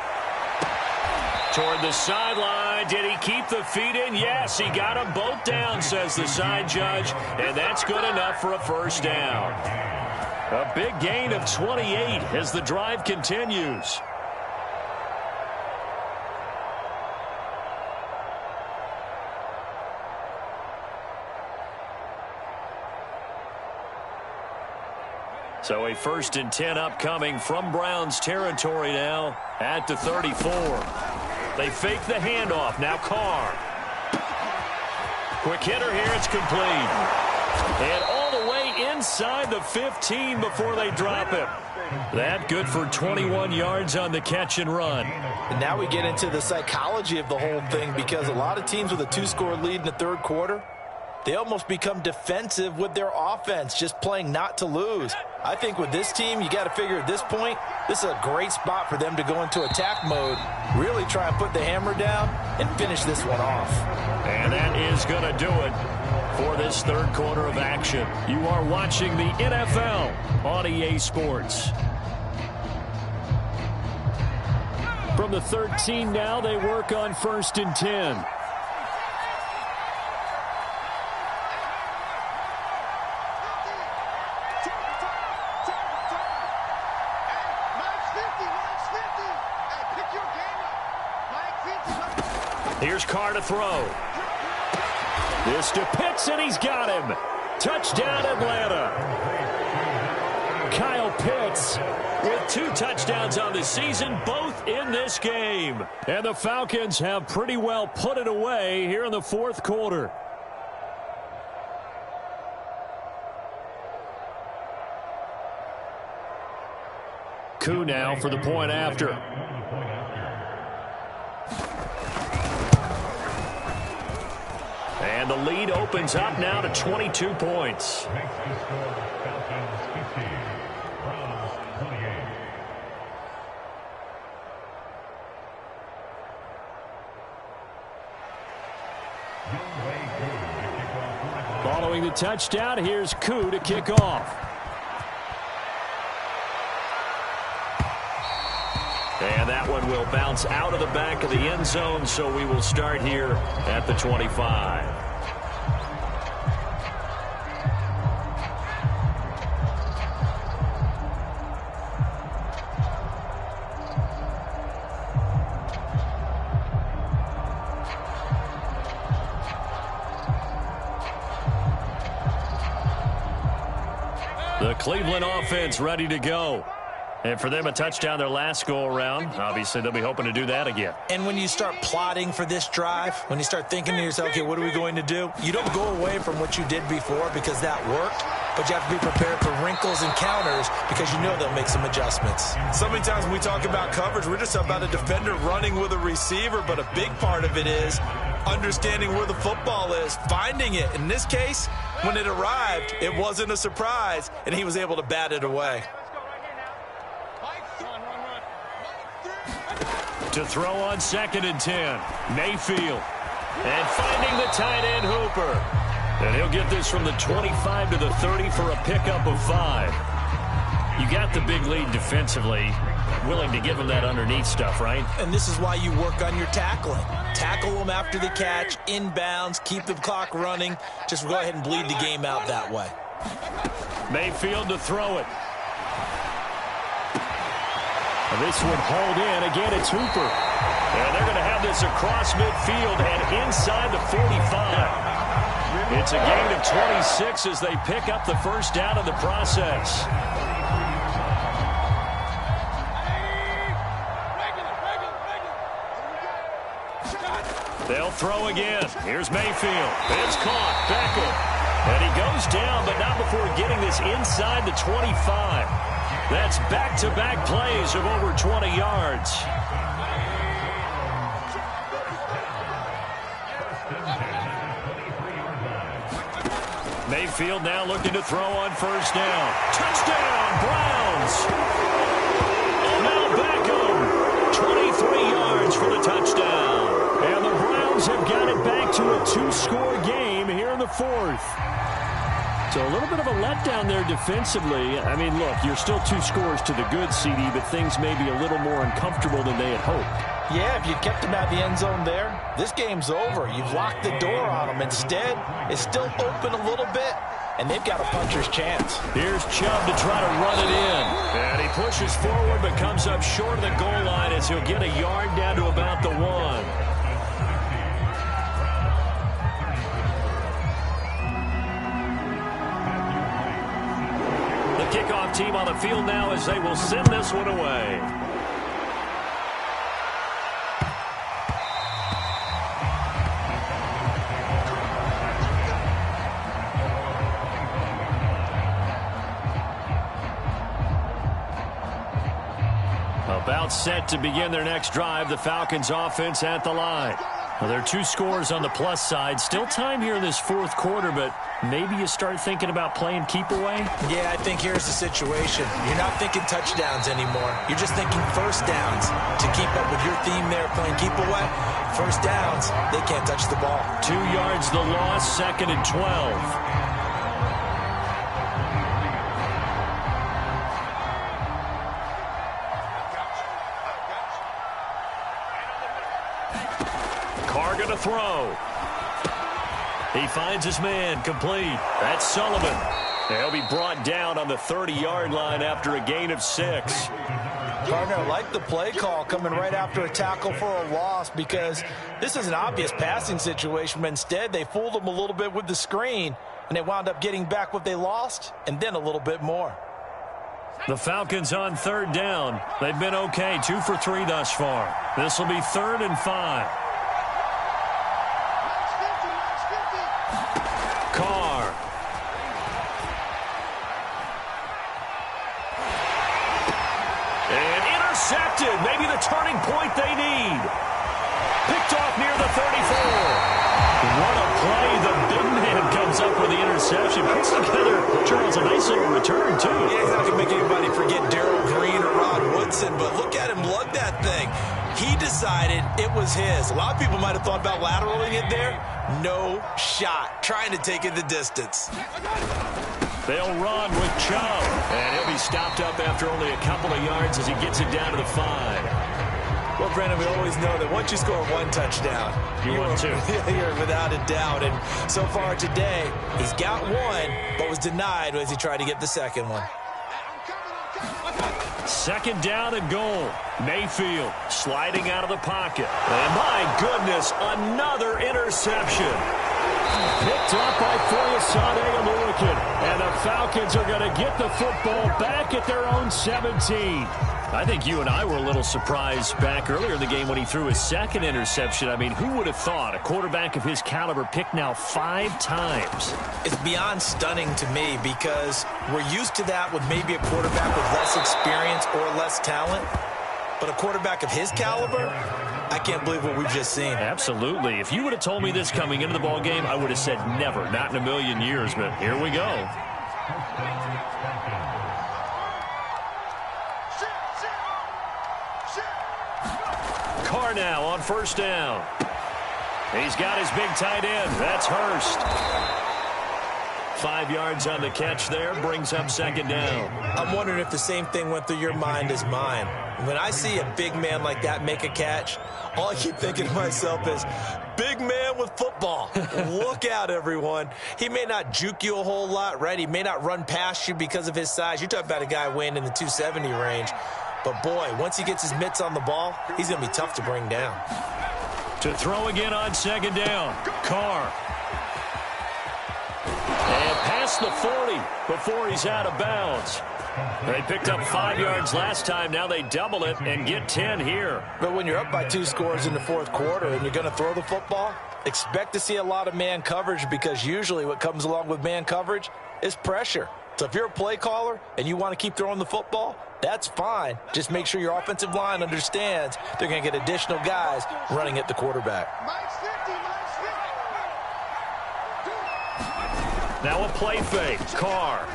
Toward the sideline. Did he keep the feet in? Yes, he got them both down, says the side judge. And that's good enough for a 1st down. A big gain of 28 as the drive continues. So a 1st and 10 upcoming from Browns territory now at the 34. They fake the handoff. Now Carr. Quick hitter here. It's complete. And all the way inside the 15 before they drop him. That good for 21 yards on the catch and run. And now we get into the psychology of the whole thing, because a lot of teams with a 2-score lead in the third quarter, they almost become defensive with their offense, just playing not to lose. I think with this team, you got to figure at this point, this is a great spot for them to go into attack mode, really try and put the hammer down and finish this one off. And that is going to do it for this third quarter of action. You are watching the NFL on EA Sports. From the 13 now, they work on 1st and 10. Here's Carr to throw. This to Pitts, and he's got him. Touchdown, Atlanta. Kyle Pitts with 2 touchdowns on the season, both in this game. And the Falcons have pretty well put it away here in the fourth quarter. Koo now for the point after. And the lead opens up now to 22 points. Following the touchdown, here's Koo to kick off. And that one will bounce out of the back of the end zone, so we will start here at the 25. The Cleveland offense ready to go. And for them, a touchdown their last go-around. Obviously, they'll be hoping to do that again. And when you start plotting for this drive, when you start thinking to yourself, okay, what are we going to do? You don't go away from what you did before because that worked, but you have to be prepared for wrinkles and counters because you know they'll make some adjustments. So many times when we talk about coverage, we're just about a defender running with a receiver, but a big part of it is understanding where the football is, finding it. In this case, when it arrived, it wasn't a surprise, and he was able to bat it away. To throw on 2nd and 10, Mayfield. And finding the tight end Hooper. And he'll get this from the 25 to the 30 for a pickup of 5. You got the big lead defensively. Willing to give him that underneath stuff, right? And this is why you work on your tackling. Tackle them after the catch, inbounds, keep the clock running. Just go ahead and bleed the game out that way. Mayfield to throw it. This one hauled in. Again, it's Hooper. And they're going to have this across midfield and inside the 45. It's a gain of 26 as they pick up the first down in the process. They'll throw again. Here's Mayfield. It's caught. Beckham. And he goes down, but not before getting this inside the 25. That's back-to-back plays of over 20 yards. Mayfield now looking to throw on first down. Touchdown, Browns! Now Beckham, 23 yards for the touchdown. And the Browns have got it back to a 2-score game here in the fourth. So a little bit of a letdown there defensively. I mean, look, you're still 2 scores to the good, CD, but things may be a little more uncomfortable than they had hoped. Yeah, if you kept them out of the end zone there, this game's over. You've locked the door on them. Instead, it's still open a little bit, and they've got a puncher's chance. Here's Chubb to try to run it in. And he pushes forward but comes up short of the goal line as he'll get a yard down to about the 1. kickoff team on the field now as they will send this one away. About set to begin their next drive, the Falcons offense at the line. Well, there are 2 scores on the plus side. Still time here in this fourth quarter, but maybe you start thinking about playing keep away? Yeah, I think here's the situation. You're not thinking touchdowns anymore. You're just thinking first downs. To keep up with your theme there, playing keep away, first downs, they can't touch the ball. 2 yards the loss, 2nd and 12. To throw. He finds his man complete. That's Sullivan. He'll be brought down on the 30-yard line after a gain of 6. Partner, like the play call coming right after a tackle for a loss, because this is an obvious passing situation, but instead they fooled them a little bit with the screen, and they wound up getting back what they lost and then a little bit more. The Falcons on 3rd down. They've been okay, 2 for 3 thus far. This will be 3rd and 5. Carr. And intercepted. Maybe the turning point they need. Picked off near the 34. What a play. The big man comes up with the interception. Puts together, Charles, a nice little return, too. Yeah, he's not going to make anybody forget Darrell Green or Rod Woodson, but look at him lug that thing. He decided it was his. A lot of people might have thought about lateraling it there. No shot. Trying to take it the distance. They'll run with Chubb. And he'll be stopped up after only a couple of yards as he gets it down to the 5. Well, Brandon, we always know that once you score 1 touchdown, you're without a doubt. And so far today, he's got 1, but was denied as he tried to get the second one. 2nd down and goal. Mayfield sliding out of the pocket. And my goodness, another interception. Picked up by Foyesade Aluakin. And the Falcons are going to get the football back at their own 17. I think you and I were a little surprised back earlier in the game when he threw his 2nd interception. I mean, who would have thought a quarterback of his caliber picked now 5 times? It's beyond stunning to me because we're used to that with maybe a quarterback with less experience or less talent. But a quarterback of his caliber, I can't believe what we've just seen. Absolutely. If you would have told me this coming into the ball game, I would have said never, not in a million years. But here we go. Carr now on 1st down. He's got his big tight end. That's Hurst. 5 yards on the catch there. Brings up 2nd down. I'm wondering if the same thing went through your mind as mine. When I see a big man like that make a catch, all I keep thinking to myself is, big man with football. Look out, everyone. He may not juke you a whole lot, right? He may not run past you because of his size. You're talking about a guy weighing in the 270 range. But, boy, once he gets his mitts on the ball, he's going to be tough to bring down. To throw again on 2nd down. Carr. And past the 40 before he's out of bounds. They picked up 5 yards last time. Now they double it and get 10 here. But when you're up by 2 scores in the 4th quarter and you're going to throw the football, expect to see a lot of man coverage, because usually what comes along with man coverage is pressure. So if you're a play caller and you want to keep throwing the football, that's fine. Just make sure your offensive line understands they're going to get additional guys running at the quarterback. Now a play fake. Carr.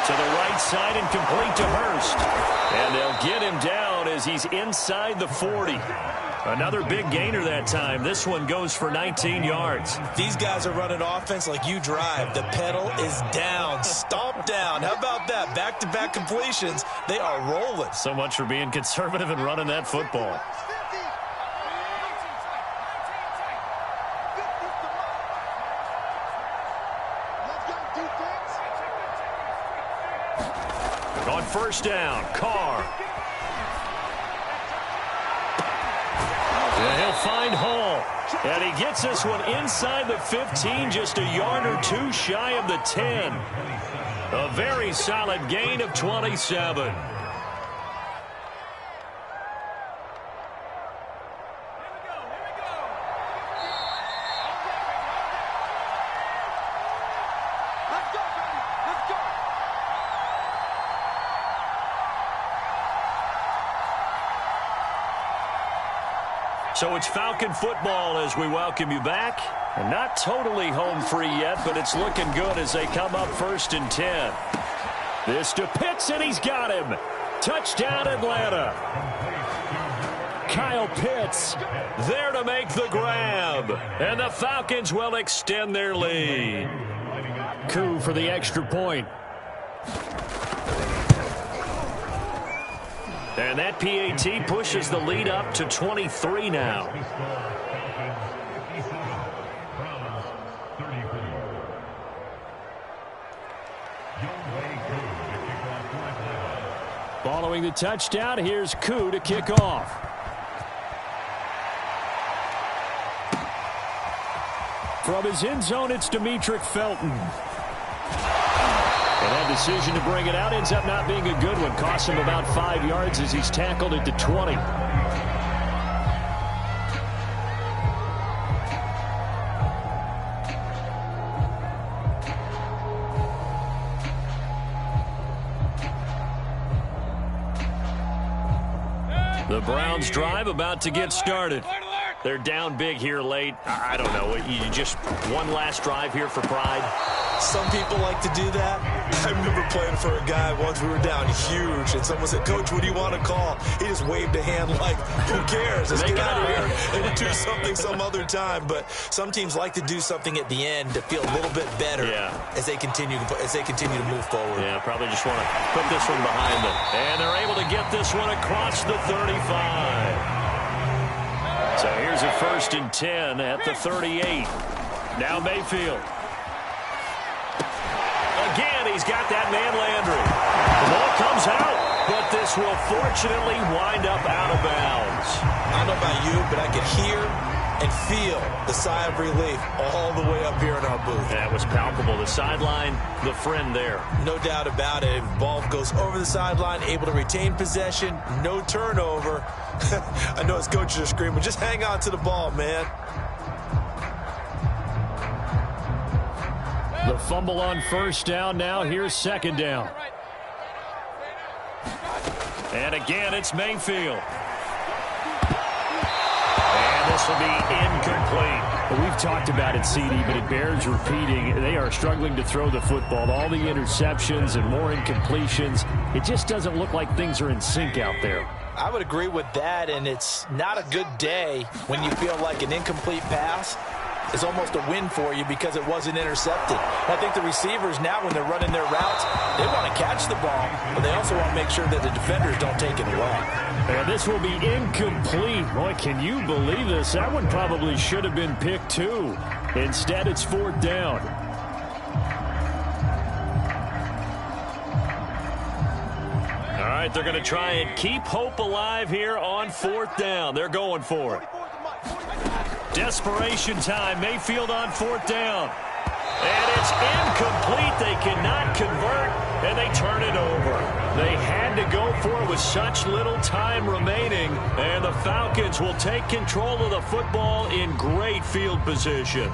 To the right side and complete to Hurst. And they'll get him down as he's inside the 40. Another big gainer that time. This one goes for 19 yards. These guys are running offense like you drive. The pedal is down, stomp down. How about that? Back-to-back completions. They are rolling. So much for being conservative and running that football. On 1st down, Carr. And he'll They'll find Hall. And he gets this one inside the 15, just a yard or two shy of the 10. A very solid gain of 27. So it's Falcon football as we welcome you back. And not totally home free yet, but it's looking good as they come up 1st and 10. This to Pitts, and he's got him. Touchdown, Atlanta. Kyle Pitts there to make the grab. And the Falcons will extend their lead. Coup for the extra point. And that PAT pushes the lead up to 23 now. Following the touchdown, here's Coup to kick off. From his end zone, it's Demetric Felton. And that decision to bring it out ends up not being a good one. Costs him about 5 yards as he's tackled it to 20. The Browns drive about to get started. They're down big here late. I don't know. You just one last drive here for pride. Some people like to do that. I remember playing for a guy once. We were down huge, and someone said, "Coach, what do you want to call?" He just waved a hand like, "Who cares? Let's get out of here and do something some other time." But some teams like to do something at the end to feel a little bit better as they continue to move forward. Yeah, probably just want to put this one behind them. And they're able to get this one across the 35. So here's a 1st and 10 at the 38. Now Mayfield. Again, he's got that man Landry. The ball comes out, but this will fortunately wind up out of bounds. I don't know about you, but I could hear and feel the sigh of relief all the way up here in our booth. That was palpable. The sideline, the friend there. No doubt about it. Ball goes over the sideline, able to retain possession, no turnover. I know his coaches are screaming, just hang on to the ball, man. The fumble on 1st down. Now here's 2nd down. And again, it's Mayfield. And this will be incomplete. Well, we've talked about it, CD, but it bears repeating. They are struggling to throw the football. All the interceptions and more incompletions. It just doesn't look like things are in sync out there. I would agree with that, and it's not a good day when you feel like an incomplete pass is almost a win for you because it wasn't intercepted. I think the receivers now, when they're running their routes, they want to catch the ball, but they also want to make sure that the defenders don't take it away. And this will be incomplete. Boy, can you believe this? That one probably should have been picked too. Instead, it's 4th down. All right, they're going to try and keep hope alive here on 4th down. They're going for it. Desperation time. Mayfield on 4th down. And it's incomplete. They cannot convert, and they turn it over. They had to go for it with such little time remaining, and the Falcons will take control of the football in great field position.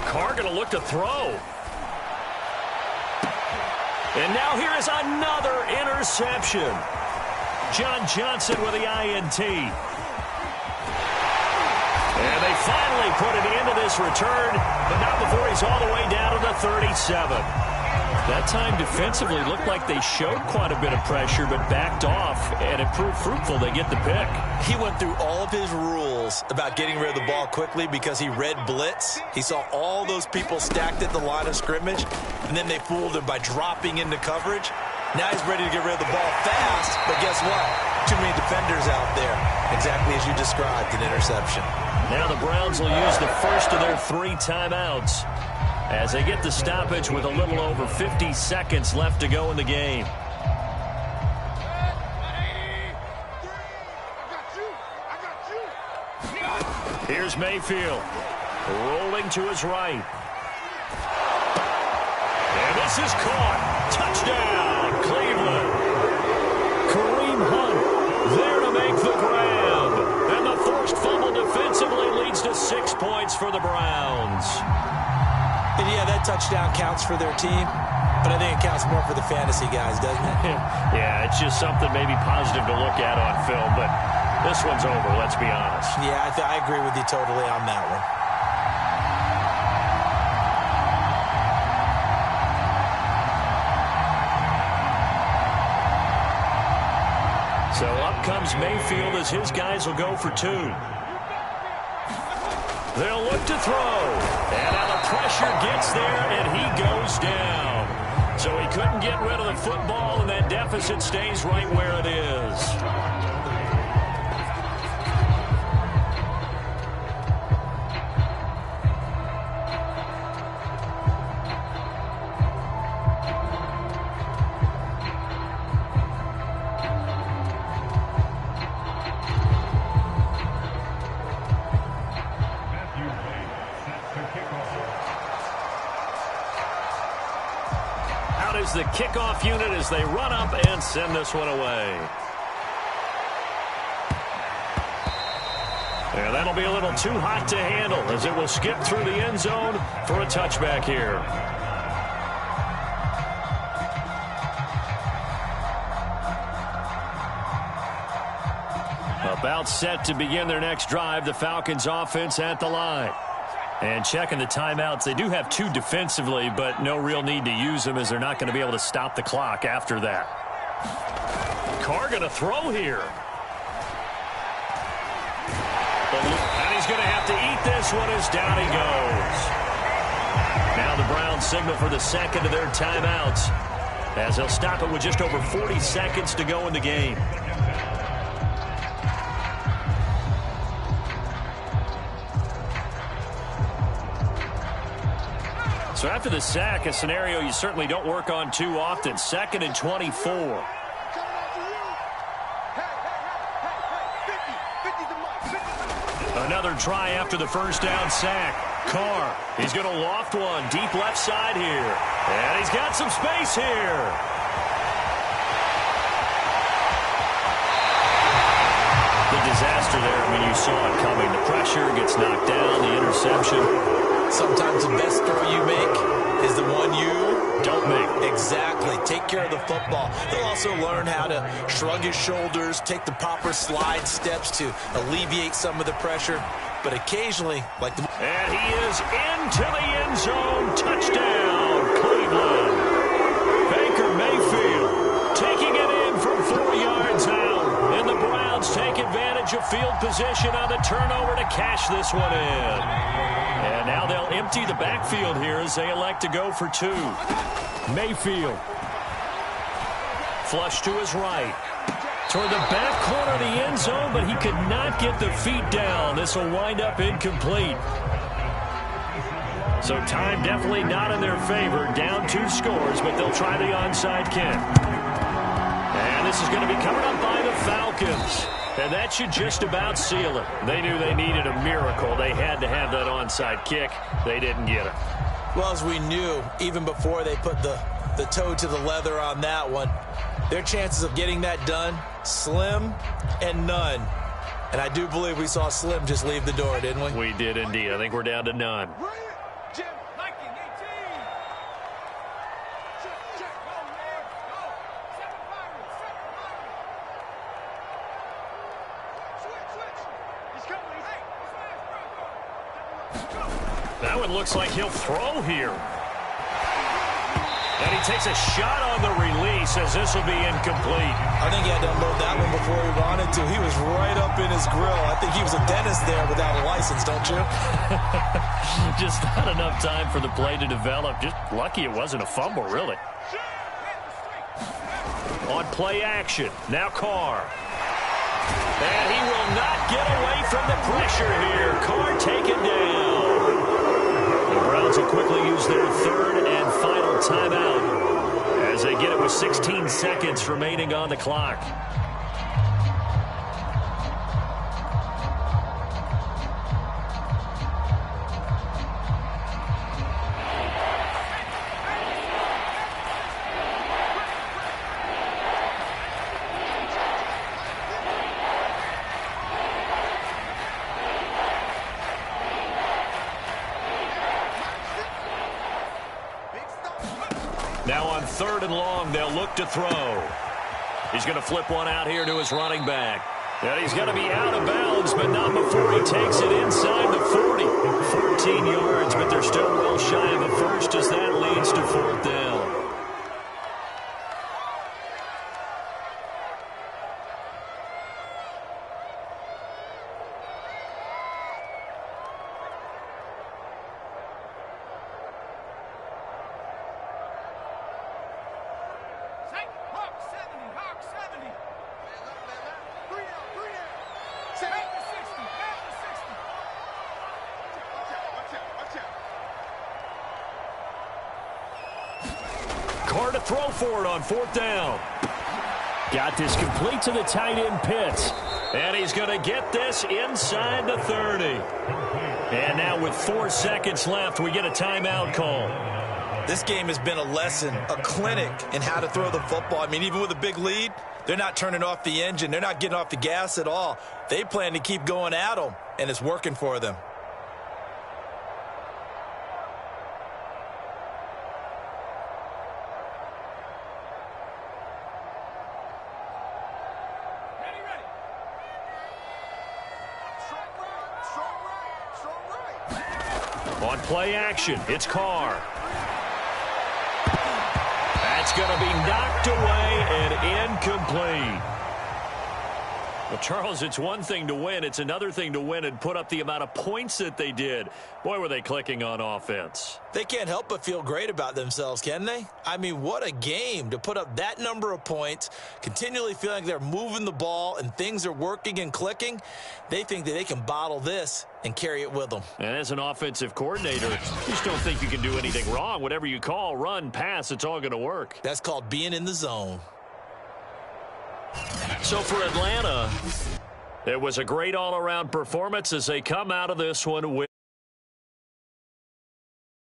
Carr going to look to throw. And now here is another interception. John Johnson with the INT. And they finally put an end to this return, but not before he's all the way down to the 37. That time defensively looked like they showed quite a bit of pressure but backed off, and it proved fruitful. They get the pick. He went through all of his rules about getting rid of the ball quickly because he read blitz. He saw all those people stacked at the line of scrimmage, and then they fooled him by dropping into coverage. Now he's ready to get rid of the ball fast, but guess what? Too many defenders out there. Exactly as you described, an interception. Now the Browns will use the first of their 3 timeouts as they get the stoppage with a little over 50 seconds left to go in the game. Here's Mayfield, rolling to his right. And this is caught. Touchdown, Cleveland. Kareem Hunt there to make the grab. And the forced fumble defensively leads to 6 points for the Browns. And yeah, that touchdown counts for their team, but I think it counts more for the fantasy guys, doesn't it? Yeah, it's just something maybe positive to look at on film, but this one's over, let's be honest. Yeah, I agree with you totally on that one. So up comes Mayfield as his guys will go for 2. They'll look to throw. And now the pressure gets there, and he goes down. So he couldn't get rid of the football, and that deficit stays right where it is. The kickoff unit as they run up and send this one away. And that'll be a little too hot to handle as it will skip through the end zone for a touchback here. About set to begin their next drive, the Falcons offense at the line. And checking the timeouts, they do have 2 defensively, but no real need to use them as they're not going to be able to stop the clock after that. Carr going to throw here. And he's going to have to eat this one as down he goes. Now the Browns signal for the second of their timeouts as they'll stop it with just over 40 seconds to go in the game. So after the sack, a scenario you certainly don't work on too often. 2nd and 24. Another try after the first down sack. Carr, he's going to loft one deep left side here. And he's got some space here. The disaster there, I mean, you saw it coming. The pressure gets knocked down, the interception. Sometimes the best throw you make is the one you don't make. Exactly. Take care of the football. He'll also learn how to shrug his shoulders, take the proper slide steps to alleviate some of the pressure. But occasionally, like the... And he is into the end zone. Touchdown, Cleveland. Baker Mayfield taking it in from 4 yards out. And the Browns take advantage of field position on the turnover to cash this one in. And now they'll empty the backfield here as they elect to go for 2. Mayfield. Flush to his right. Toward the back corner of the end zone, but he could not get the feet down. This will wind up incomplete. So time definitely not in their favor. Down 2 scores, but they'll try the onside kick. And this is going to be covered up by the Falcons. And that should just about seal it. They knew they needed a miracle. They had to have that onside kick. They didn't get it. Well, as we knew, even before they put the toe to the leather on that one, their chances of getting that done, slim and none. And I do believe we saw Slim just leave the door, didn't we? We did indeed. I think we're down to none. That one looks like he'll throw here. And he takes a shot on the release as this will be incomplete. I think he had to unload that one before he wanted to. He was right up in his grill. I think he was a dentist there without a license, don't you? Just not enough time for the play to develop. Just lucky it wasn't a fumble, really. On play action, now Carr. And he will not get away from the pressure here. Carr taken down. The Browns will quickly use their third and final timeout as they get it with 16 seconds remaining on the clock. Now on third and long, they'll look to throw. He's going to flip one out here to his running back. And he's going to be out of bounds, but not before he takes it inside the 40. 14 yards, but they're still well shy of a first as that leads to fourth down. Carr to throw for it on fourth down. Got this complete to the tight end Pitts. And he's going to get this inside the 30. And now with 4 seconds left, we get a timeout call. This game has been a lesson, a clinic in how to throw the football. I mean, even with a big lead, they're not turning off the engine. They're not getting off the gas at all. They plan to keep going at them, and it's working for them. On play action, it's Carr. That's going to be knocked away and incomplete. Well, Charles, it's one thing to win. It's another thing to win and put up the amount of points that they did. Boy, were they clicking on offense. They can't help but feel great about themselves, can they? I mean, what a game to put up that number of points, continually feeling like they're moving the ball and things are working and clicking. They think that they can bottle this and carry it with them. And as an offensive coordinator, you just don't think you can do anything wrong. Whatever you call, run, pass, it's all going to work. That's called being in the zone. So for Atlanta, it was a great all-around performance as they come out of this one with